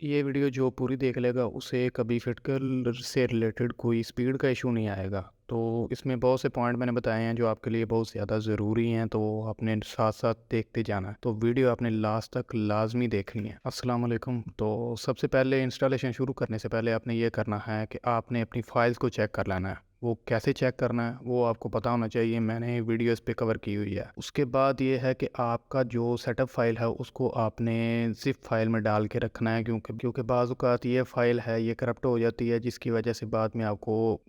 ये वीडियो जो पूरी देख लेगा उसे कभी फिटकल से रिलेटेड कोई स्पीड का इशू नहीं आएगा। तो इसमें बहुत से पॉइंट मैंने बताए हैं जो आपके लिए बहुत ज़्यादा ज़रूरी हैं, तो आपने साथ साथ देखते जाना है। तो वीडियो आपने लास्ट तक लाजमी देखनी है। अस्सलाम वालेकुम। तो सबसे पहले इंस्टॉलेशन शुरू करने से पहले आपने ये करना है कि आपने अपनी फाइल्स को चेक कर लेना है। वो कैसे चेक करना है वो आपको पता होना चाहिए, मैंने वीडियो इस पे कवर की हुई है। उसके बाद ये है कि आपका जो सेटअप फाइल है उसको आपने जिप फाइल में डाल के रखना है, क्योंकि बाज़ औक़ात ये फाइल है ये करप्ट हो जाती है, जिसकी वजह से बाद में आपको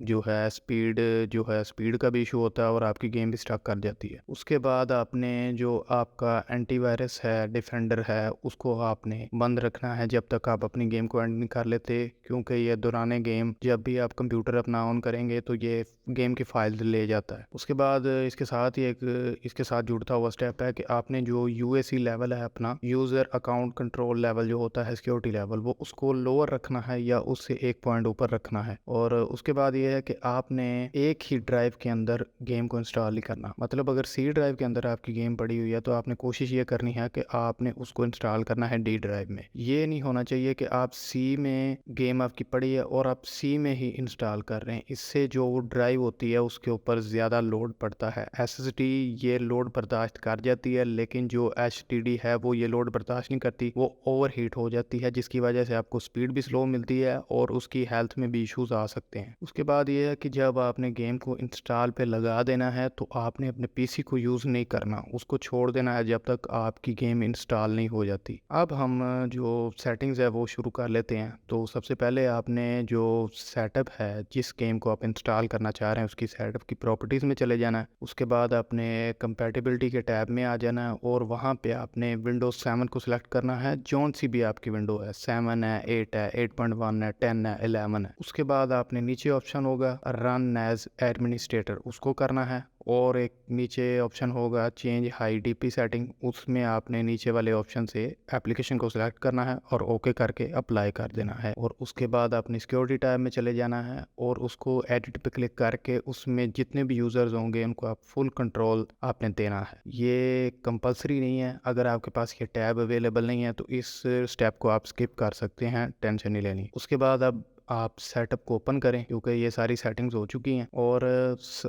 स्पीड का भी इशू होता है और आपकी गेम भी स्टक कर जाती है। उसके बाद आपने जो आपका एंटीवायरस है, डिफेंडर है, उसको आपने बंद रखना है जब तक आप अपनी गेम को एंड नहीं कर लेते, क्योंकि ये दौरान गेम जब भी आप कंप्यूटर अपना ऑन करेंगे तो ये गेम की फाइल ले जाता है। उसके बाद इसके साथ ही एक इसके साथ जुड़ता हुआ स्टेप है कि आपने जो यूएसी लेवल है, अपना यूज़र अकाउंट कंट्रोल लेवल जो होता है, सिक्योरिटी लेवल, वो उसको लोअर रखना है या उससे एक पॉइंट ऊपर रखना है। और उसके बाद ये है कि आपने एक ही ड्राइव के अंदर गेम को इंस्टॉल नहीं करना। मतलब अगर सी ड्राइव के अंदर आपकी गेम पड़ी हुई है तो आपने कोशिश ये करनी है कि आपने उसको इंस्टॉल करना है डी ड्राइव में। ये नहीं होना चाहिए कि आप सी में गेम आपकी पड़ी है और आप सी में ही इंस्टॉल कर रहे हैं। इससे जो ड्राइव होती है उसके ऊपर ज़्यादा लोड पड़ता है। एसएसडी ये लोड बर्दाश्त कर जाती है, लेकिन जो एचडीडी है वो ये लोड बर्दाश्त नहीं करती, वो ओवर हीट हो जाती है, जिसकी वजह से आपको स्पीड भी स्लो मिलती है और उसकी हेल्थ में भी इश्यूज आ सकते हैं। उसके बाद ये है कि जब आपने गेम को इंस्टॉल पे लगा देना है तो आपने अपने पीसी को यूज़ नहीं करना, उसको छोड़ देना है जब तक आपकी गेम इंस्टॉल नहीं हो जाती। अब हम जो सेटिंग्स है वो शुरू कर लेते हैं। तो सबसे पहले आपने जो सेटअप है, जिस गेम को आप इंस्टॉल करना चाह रहे हैं उसकी सेटअप की प्रॉपर्टीज़ में चले जाना है। उसके बाद आपने कंपैटिबिलिटी के टैब में आ जाना है और वहाँ पे आपने विंडोज 7 को सिलेक्ट करना है। जौन सी भी आपकी विंडो है, 7 है, 8 है, 8.1 है, 10 है, 11 है। उसके बाद आपने नीचे ऑप्शन होगा रन एज एडमिनिस्ट्रेटर, उसको करना है। और एक नीचे ऑप्शन होगा चेंज हाई डीपी सेटिंग, उसमें आपने नीचे वाले ऑप्शन से एप्लीकेशन को सिलेक्ट करना है और ओके करके अप्लाई कर देना है। और उसके बाद आपने सिक्योरिटी टैब में चले जाना है और उसको एडिट पे क्लिक करके उसमें जितने भी यूज़र्स होंगे उनको आप फुल कंट्रोल आपने देना है। ये कंपलसरी नहीं है, अगर आपके पास ये टैब अवेलेबल नहीं है तो इस स्टेप को आप स्किप कर सकते हैं, टेंशन नहीं लेनी। उसके बाद अब आप सेटअप को ओपन करें, क्योंकि ये सारी सेटिंग्स हो चुकी हैं। और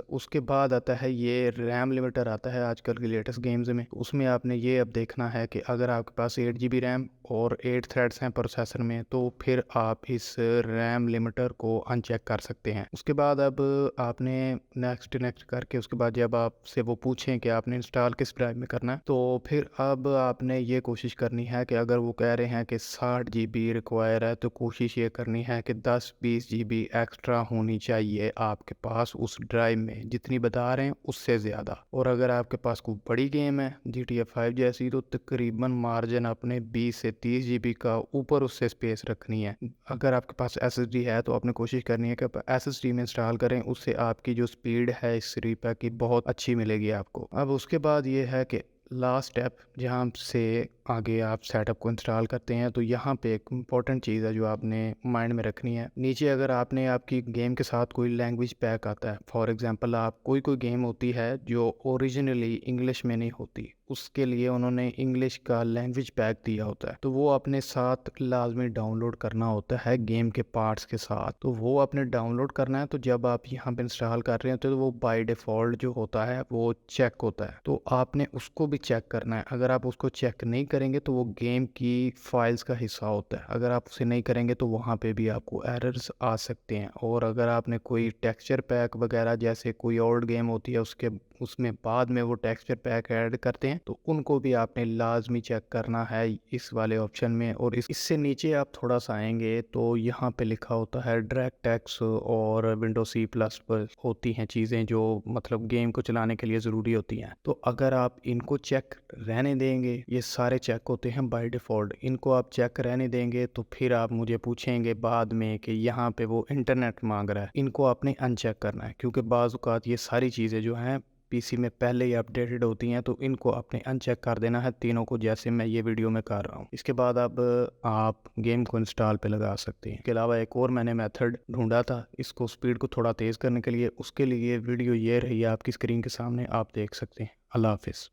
उसके बाद आता है ये रैम लिमिटर आता है आजकल की लेटेस्ट गेम्स में। उसमें आपने ये अब देखना है कि अगर आपके पास 8 GB रैम और 8 थ्रेड्स हैं प्रोसेसर में, तो फिर आप इस रैम लिमिटर को अनचेक कर सकते हैं। उसके बाद अब आपने नेक्स्ट नेक्स्ट करके उसके बाद जब आपसे वो पूछें कि आपने इंस्टॉल किस ड्राइव में करना है, तो फिर अब आपने ये कोशिश करनी है कि अगर वो कह रहे हैं कि 60 GB रिक्वायर है, तो कोशिश ये करनी है कि 10-20 GB एक्स्ट्रा होनी चाहिए आपके पास उस ड्राइव में, जितनी बता रहे हैं उससे ज़्यादा। और अगर आपके पास कोई बड़ी गेम है GTA 5 जैसी, तो तकरीबन मार्जिन अपने 20 से 30 GB का ऊपर उससे स्पेस रखनी है। अगर आपके पास SSD है तो आपने कोशिश करनी है कि आप SSD में इंस्टॉल करें, उससे आपकी जो स्पीड है इस रीपैक की बहुत अच्छी मिलेगी आपको। अब उसके बाद ये है कि लास्ट स्टेप जहाँ से आगे आप सेटअप को इंस्टॉल करते हैं, तो यहाँ पे एक इम्पॉर्टेंट चीज़ है जो आपने माइंड में रखनी है। नीचे अगर आपने आपकी गेम के साथ कोई लैंग्वेज पैक आता है, फॉर एग्जांपल आप कोई गेम होती है जो ओरिजिनली इंग्लिश में नहीं होती, उसके लिए उन्होंने इंग्लिश का लैंग्वेज पैक दिया होता है, तो वो अपने साथ लाजमी डाउनलोड करना होता है गेम के पार्ट्स के साथ। तो वो आपने डाउनलोड करना है। तो जब आप यहाँ पे इंस्टॉल कर रहे हैं तो वो बाय डिफ़ॉल्ट जो होता है वो चेक होता है, तो आपने उसको भी चेक करना है। अगर आप उसको चेक नहीं करेंगे तो वो गेम की फाइल्स का हिस्सा होता है, अगर आप उसे नहीं करेंगे तो वहाँ पे भी आपको एरर्स आ सकते हैं। और अगर आपने कोई टेक्सचर पैक वगैरह, जैसे कोई ओल्ड गेम होती है उसमें बाद में वो टेक्सचर पैक ऐड करते हैं, तो उनको भी आपने लाजमी चेक करना है इस वाले ऑप्शन में। और इससे नीचे आप थोड़ा सा आएंगे तो यहाँ पे लिखा होता है डायरेक्ट और विंडो C++ होती हैं चीज़ें जो मतलब गेम को चलाने के लिए ज़रूरी होती हैं। तो अगर आप इनको चेक रहने देंगे, ये सारे चेक होते हैं बाय डिफ़ॉल्ट, इनको आप चेक रहने देंगे तो फिर आप मुझे पूछेंगे बाद में कि यहाँ पे वो इंटरनेट मांग रहा है, इनको आपने अनचेक करना है, क्योंकि बाज़ औक़ात ये सारी चीज़ें जो हैं पीसी में पहले ही अपडेटेड होती हैं, तो इनको आपने अनचेक कर देना है तीनों को, जैसे मैं ये वीडियो में कर रहा हूँ। इसके बाद अब आप गेम को इंस्टॉल पे लगा सकते हैं। इसके अलावा एक और मैंने मेथड ढूंढा था इसको स्पीड को थोड़ा तेज़ करने के लिए, उसके लिए वीडियो ये रही है आपकी स्क्रीन के सामने, आप देख सकते हैं। अल्लाह हाफिज़।